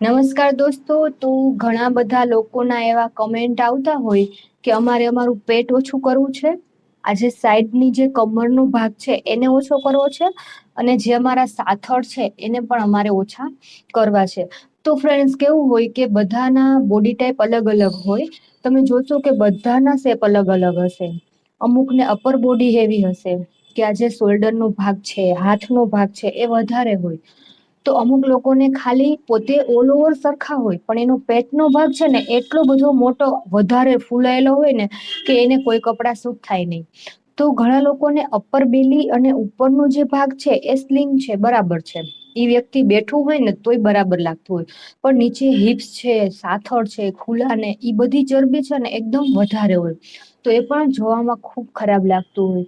નમસ્કાર દોસ્તો. તો ઘણા બધા લોકોના એવા કમેન્ટ આવતા હોય કે અમારે અમારું પેટ ઓછું કરવું છે, આજે સાઈડની જે કમરનો ભાગ છે એને ઓછો કરવો છે, અને જે અમારા સાથળ છે એને પણ અમારે ઓછા કરવા છે. તો ફ્રેન્ડ્સ, કેવું હોય કે બધાના બોડી ટાઈપ અલગ અલગ હોય. તમે જોશો કે બધાના શેપ અલગ અલગ હશે. અમુકને અપર બોડી હેવી હશે, કે આ જે શોલ્ડરનો ભાગ છે, હાથનો ભાગ છે એ વધારે હોય. તો અમુક લોકોને ખાલી પોતે ઓલ ઓવર સરખા હોય, પણ એનો પેટનો ભાગ છે ને એટલો બધો મોટો વધારે ફૂલાયેલો હોય ને કે એને કોઈ કપડાં સૂટ થાય નહીં. તો ઘણા લોકોને અપર બેલી અને ઉપરનો જે ભાગ છે એ સ્લિમ છે, બરાબર છે. એ વ્યક્તિ બેઠું હોય ને તોય બરાબર લાગતું હોય, પણ નીચે હિપ્સ છે, સાથળ છે, ખુલા ને એ બધી ચરબી છે ને એકદમ વધારે હોય, તો એ પણ જોવામાં ખૂબ ખરાબ લાગતું હોય.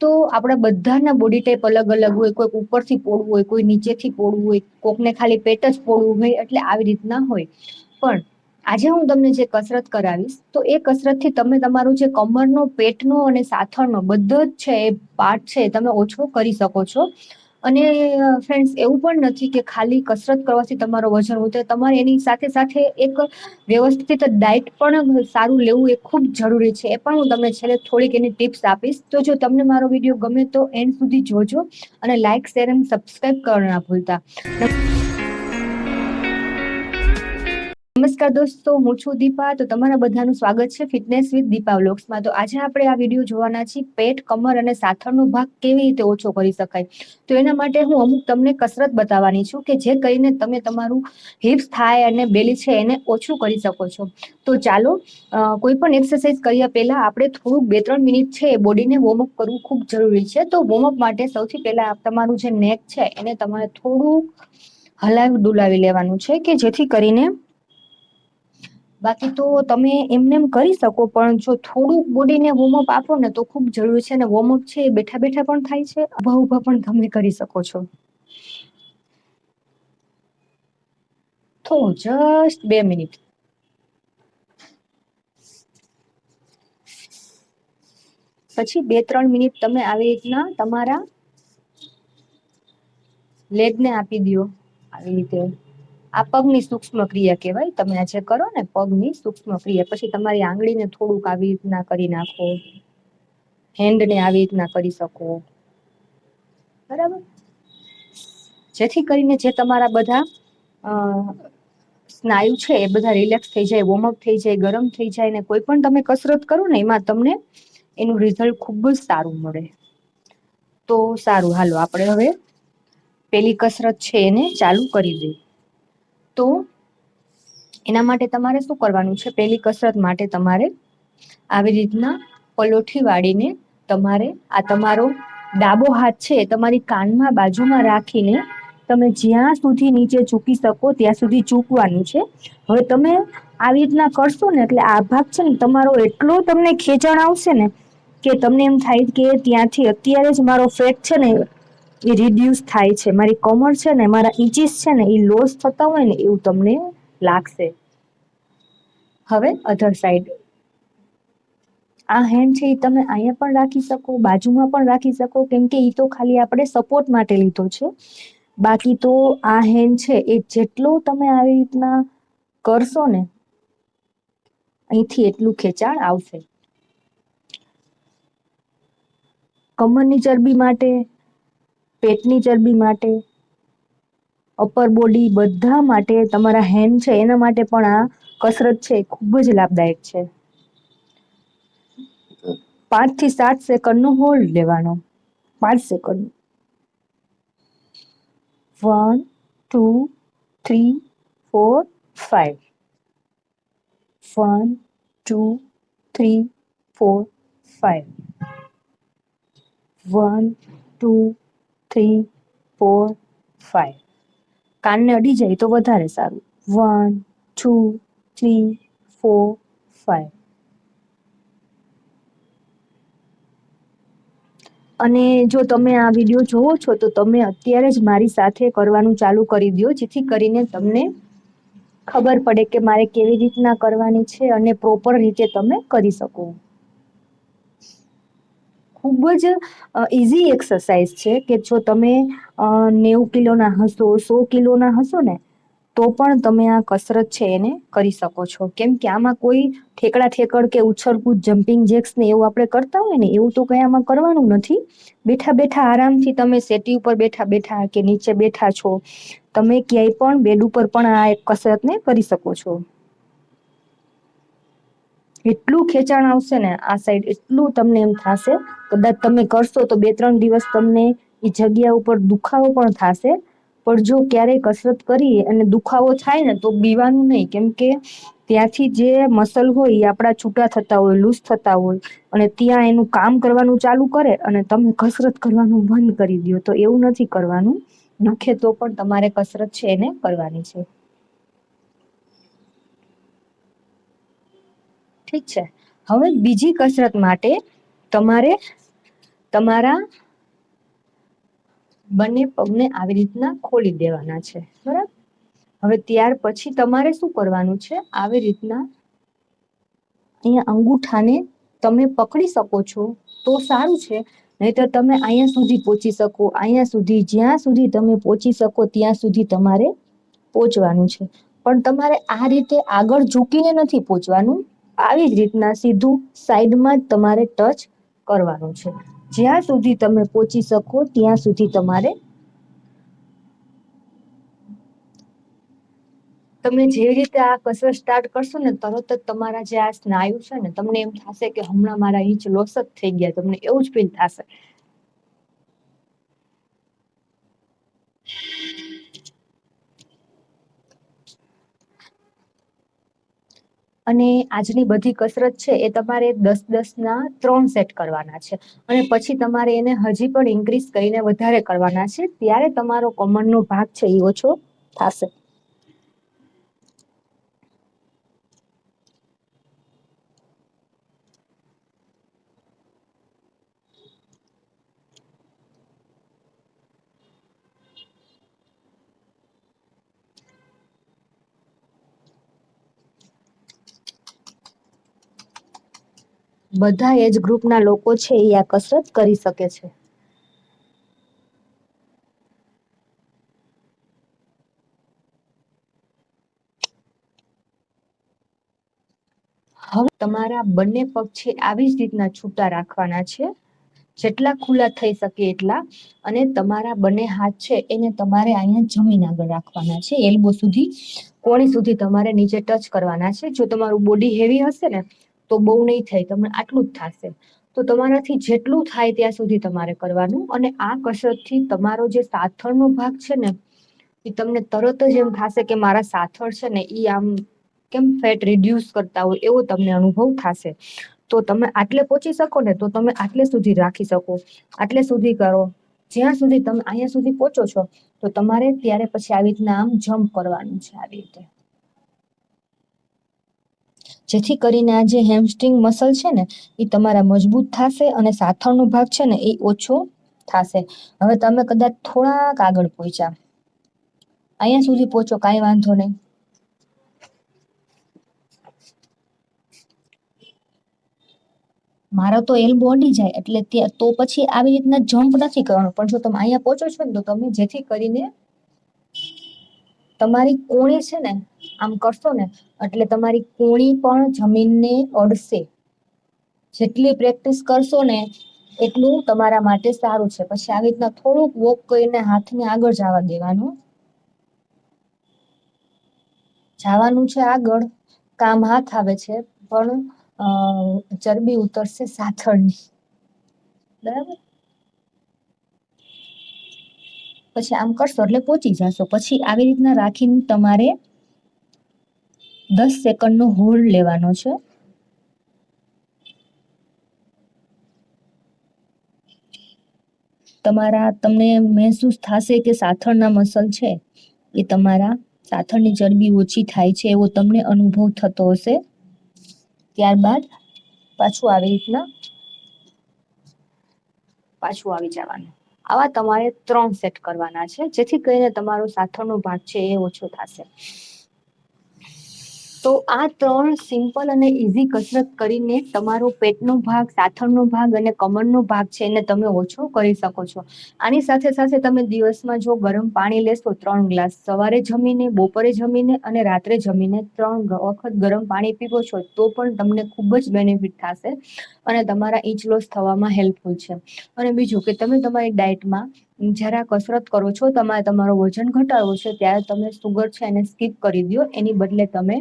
તો આપણા બધાના બોડી ટાઈપ અલગ અલગ હોય. કોઈક ઉપરથી પોળું હોય, કોઈ નીચેથી પોળું હોય, કોકને ખાલી પેટ જ પોળું હોય, એટલે આવી રીતના હોય. પણ આજે હું તમને જે કસરત કરાવીશ, તો એ કસરતથી તમે તમારું જે કમરનો, પેટનો અને સાથળનો બધો જ છે એ પાર્ટ છે તમે ઓછો કરી શકો છો. અને ફ્રેન્ડ્સ, એવું પણ નથી કે ખાલી કસરત કરવાથી તમારો વજન ઉતરે. તમારે એની સાથે સાથે એક વ્યવસ્થિત ડાયટ પણ સારું લેવું એ ખૂબ જરૂરી છે. એ પણ હું તમને છેલ્લે થોડીક એની ટિપ્સ આપીશ. તો જો તમને મારો વિડીયો ગમે તો એન્ડ સુધી જોજો, અને લાઇક, શેર અને સબસ્ક્રાઇબ કરવાનું ના ભૂલતા. નમસ્કાર દોસ્તો, હું છું દીપા. તો તમારા બધાનું સ્વાગત છે ફિટનેસ વિથ દીપા વ્લોગ્સમાં. તો આજે આપણે આ વિડીયો જોવાના છીએ પેટ, કમર અને સાથળનો ભાગ કેવી રીતે ઓછો કરી શકાય. તો એના માટે હું અમુક તમને કસરત બતાવવાની છું કે જે કરીને તમે તમારું હિપ્સ, થાય અને બેલી છે એને ઓછું કરી શકો છો. તો ચાલો, કોઈ પણ એક્સરસાઇઝ કર્યા પહેલા આપણે થોડુંક 2-3 મિનિટ છે બોડીને વોર્મઅપ કરવું ખૂબ જરૂરી છે. તો વોર્મઅપ માટે સૌથી પહેલા તમારું જે નેક છે એને તમારે થોડુંક હલાવી ડુલાવી લેવાનું છે, કે જેથી કરીને, બાકી તો તમે એમને એમ કરી શકો, પણ જો થોડુંક બોડીને વોર્મઅપ આપો ને તો ખૂબ જરૂરી છે. અને વોર્મઅપ છે એ બેઠા બેઠા પણ થાય છે, ઊભા ઊભા પણ તમે કરી શકો છો. તો જસ્ટ 2 મિનિટ. પછી 2-3 મિનિટ તમે આવી રીતના તમારા લેગને આપી દો. આવી રીતે આ પગની સૂક્ષ્મ ક્રિયા કહેવાય. તમે આ જે કરો ને પગની સૂક્ષ્મ ક્રિયા, પછી તમારી આંગળીને થોડુંક આવી રીતના કરી નાખો, હેન્ડને આવી રીતના કરી શકો, બરાબર. જેથી કરીને જે તમારા બધા સ્નાયુ છે એ બધા રિલેક્સ થઈ જાય, વોર્મઅપ થઈ જાય, ગરમ થઈ જાય, ને કોઈ પણ તમે કસરત કરો ને એમાં તમને એનું રિઝલ્ટ ખૂબ જ સારું મળે. તો સારું, હાલો આપણે હવે પેલી કસરત છે એને ચાલુ કરી દઈએ. તો એના માટે તમારે શું કરવાનું છે? પેલી કસરત માટે તમારે આવી રીતના પલોઠી વાળીને તમારે આ તમારો ડાબો હાથ છે તમારી કાનમાં બાજુમાં રાખીને તમે જ્યાં સુધી નીચે ઝૂકી શકો ત્યાં સુધી ઝૂકવાનું છે. હવે તમે આવી રીતના કરશો ને એટલે આ ભાગ છે ને તમારો એટલો તમને ખેંચાણ આવશે ને કે તમને એમ થાય કે ત્યાંથી અત્યારે જ મારો ફેટ છે ને એ રિડ્યુસ થાય છે, મારી કમર છે ને, મારા ઇચીસ છે ને એ લોસ થતા હોય ને એવું તમને લાગશે. હવે અધર સાઈડ. આ હેન્ડ છે એ તમે અહીંયા પણ રાખી શકો, બાજુમાં પણ રાખી શકો, કેમ કે એ તો ખાલી આપણે સપોર્ટ માટે લીધો છે. બાકી તો આ હેન્ડ છે એ જેટલો તમે આવી રીતના કરશો ને અહીંથી એટલું ખેંચાણ આવશે. કમરની ચરબી માટે, પેટની ચરબી માટે, અપર બોડી બધા માટે તમારા હેન્ડ છે એના માટે પણ આ કસરત છે એ ખૂબ જ લાભદાયક છે. 5 થી 7 સેકન્ડનો હોલ્ડ લેવાનો. 5 સેકન્ડ. 1, 2, 3, 4, 5. 1, 2, 3, 4, 5. 1, 2, 3, 4, 5. કાનને અડી જાય તો વધારે સારું. 1, 2, 3, 4, 5. અને જો તમે આ વિડીયો જોવો છો તો તમે અત્યારે જ મારી સાથે કરવાનું ચાલુ કરી દો, જેથી કરીને તમને ખબર પડે કે મારે કેવી રીતના કરવાની છે અને પ્રોપર રીતે તમે કરી શકો. ખૂબ જ ઇઝી એક્સરસાઇઝ છે કે જો તમે 90 કિલોના હશો, 100 કિલોના હશો ને તો પણ તમે આ કસરત છે એને કરી શકો છો. કેમ કે આમાં કોઈ ઠેકડા ઠેકડ કે ઉછળકૂદ જમ્પિંગ જેક્સ ને એવું આપણે કરતા હોય ને એવું તો કઈ આમાં કરવાનું નથી. બેઠા બેઠા આરામથી તમે સેટી ઉપર બેઠા બેઠા કે નીચે બેઠા છો, તમે ક્યાંય પણ બેડ ઉપર પણ આ એક કસરતને કરી શકો છો. એટલું ખેંચાણ આવશે ને આ સાઈડ, એટલું તમને એમ થશે કદાચ તમે કરશો તો 2-3 દિવસ તમને એ જગ્યા ઉપર દુખાવો પણ થશે. પણ જો ક્યારેય કસરત કરી અને દુખાવો થાય ને તો બીવાનું નહીં. કેમ કે ત્યાંથી જે મસલ હોય એ આપણા છૂટા થતા હોય, લૂઝ થતા હોય અને ત્યાં એનું કામ કરવાનું ચાલુ કરે અને તમે કસરત કરવાનું બંધ કરી દો. તો એવું નથી કરવાનું. નખે તો પણ તમારે કસરત છે એને કરવાની છે. ઠીક છે. હવે બીજી કસરત માટે તમારે તમારા બંને પગને આવી રીતના ખોલી દેવાના છે. બરાબર. હવે ત્યાર પછી તમારે શું કરવાનું છે, આવી રીતના અહીંયા અંગૂઠાને તમે પકડી શકો છો તો સારું છે. નહીતર તમે અહીંયા સુધી પહોંચી શકો, અહીંયા સુધી, જ્યાં સુધી તમે પહોંચી શકો ત્યાં સુધી તમારે પહોંચવાનું છે. પણ તમારે આ રીતે આગળ ઝૂકીને નથી પહોંચવાનું. આવી જ રીતના સીધું સાઈડમાં જ તમારે ટચ કરવાનું છે. જ્યાં સુધી તમે પહોંચી શકો ત્યાં સુધી તમારે, તમે જેવી રીતે આ કસરત સ્ટાર્ટ કરશો ને તરત જ તમારા જે આ સ્નાયુ છે ને તમને એમ થશે કે હમણાં મારા ઇંચ લોસ જ થઈ ગયા. તમને એવું જ ફીલ થશે. અને આજની બધી કસરત છે એ તમારે 10-10ના 3 સેટ કરવાના છે. અને પછી તમારે એને હજી પણ ઇન્ક્રીઝ કરીને વધારે કરવાના છે. ત્યારે તમારો કમરનો ભાગ છે એ ઓછો થશે. બધા એજ ગ્રુપના લોકો છે એ આ કસરત કરી શકે છે. હવે તમારા બંને પગ છે આવી જ રીતના છૂટા રાખવાના છે, જેટલા ખુલ્લા થઈ શકે એટલા. અને તમારા બંને હાથ છે એને તમારે અહીંયા જમીન આગળ રાખવાના છે, એલ્બો સુધી, કોણી સુધી તમારે નીચે ટચ કરવાના છે. જો તમારું બોડી હેવી હશે ને તો બહુ નહીં થાય, તમને આટલું જ થશે. તો તમારાથી જેટલું થાય ત્યાં સુધી તમારે કરવાનું. અને આ કસરતથી તમારો જે સાથળનો ભાગ છે ને એ તમને તરત જ એમ થશે કે મારા સાથળ છે ને એ આમ કેમ ફેટ રિડ્યુસ કરતા હોય એવો તમને અનુભવ થશે. તો તમે આટલે પહોંચી શકો ને તો તમે આટલે સુધી રાખી શકો, આટલે સુધી કરો. જ્યાં સુધી તમે અહીંયા સુધી પહોંચો છો તો તમારે ત્યારે પછી આવી રીતના આમ જમ્પ કરવાનું છે, આવી રીતે. જેથી કરીને આ જે હેમસ્ટ્રિંગ મસલ છે ને એ તમારા મજબૂત થશે અને સાથળનો ભાગ છે ને એ ઓછો થશે. હવે તમે કદાચ થોડાક આગળ પહોંચ્યા, અહીંયા સુધી પહોંચો, કાંઈ વાંધો નહીં. મારો તો એલ્બો અડી જાય એટલે તો પછી આવી રીતના જમ્પ નથી કરવાનો. પણ જો તમે અહીંયા પહોંચો છો ને તો તમે જેથી કરીને તમારી કોણી છે ને આમ કરશો ને એટલે તમારી કોણી પણ જમીનને અડશે. જેટલી પ્રેક્ટિસ કરશો ને એટલું તમારા માટે સારું છે. પછી આવી રીતના થોડુંક વોક કરીને હાથને આગળ જવા દેવાનું. જવાનું છે આગળ, કામ હાથ આવે છે પણ ચરબી ઉતરશે સાથળની. બરાબર. પછી આમ કરશો એટલે પહોંચી જશો. પછી આવી રીતના રાખીને તમારે 10 સેકન્ડનો હોલ્ડ લેવાનો છે. તમને મહેસૂસ થશે કે સાથળના મસલ છે એ તમારા સાથળની ચરબી ઓછી થાય છે એવો તમને અનુભવ થતો હશે. ત્યારબાદ પાછું આવી રીતના પાછું આવી જવાનું. આવા તમારે 3 સેટ કરવાના છે જેથી કરીને તમારો સાથળનો ભાગ છે એ ઓછો થશે. તો આ 3 સિમ્પલ અને ઈઝી કસરત કરીને તમારો પેટનો ભાગ, સાથળનો ભાગ અને કમરનો ભાગ છે એને તમે ઓછો કરી શકો છો. આની સાથે સાથે તમે દિવસમાં જો ગરમ પાણી લેશો 3 ગ્લાસ, સવારે જમીને, બપોરે જમીને અને રાત્રે જમીને 3 વખત ગરમ પાણી પીવો છો તો પણ તમને ખૂબ જ બેનિફિટ થશે અને તમારા ઇંચ લોસ થવામાં હેલ્પફુલ છે. અને બીજું કે તમે તમારી ડાયટમાં જ્યારે આ કસરત કરો છો, તમારે તમારો વજન ઘટાડવો છે ત્યારે તમે સુગર છે એને સ્કીપ કરી દો. એની બદલે તમે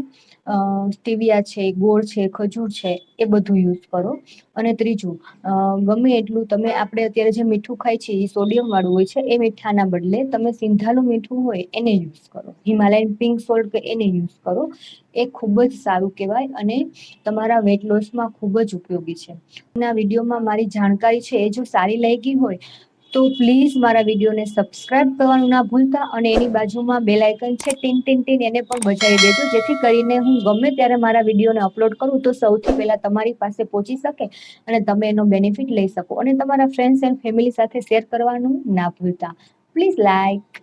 સ્ટીવિયા છે, ગોળ છે, ખજૂર છે એ બધું યુઝ કરો. અને ત્રીજું, ગમે એટલું તમે આપણે અત્યારે જે મીઠું ખાઈ છીએ એ સોડિયમ વાળું હોય છે, એ મીઠાના બદલે તમે સિંધાલું મીઠું હોય એને યુઝ કરો. હિમાલયન પિંક સોલ્ટ કે એને યુઝ કરો. એ ખૂબ જ સારું કહેવાય અને તમારા વેટ લોસમાં ખૂબ જ ઉપયોગી છે. અને આ વિડીયોમાં મારી જાણકારી છે એ જો સારી લાગી હોય તો પ્લીઝ મારા વિડીયોને સબસ્ક્રાઇબ કરવાનું ના ભૂલતા અને એની બાજુમાં બેલ આઇકન છે ટીન ટીન ટીન એને પણ બજાવી દેજો, જેથી કરીને હું ગમે ત્યારે મારા વિડીયોને અપલોડ કરું તો સૌથી પહેલા તમારી પાસે પહોંચી શકે અને તમે એનો બેનિફિટ લઈ શકો. અને તમારા ફ્રેન્ડ્સ એન્ડ ફેમિલી સાથે શેર કરવાનું ના ભૂલતા. Please like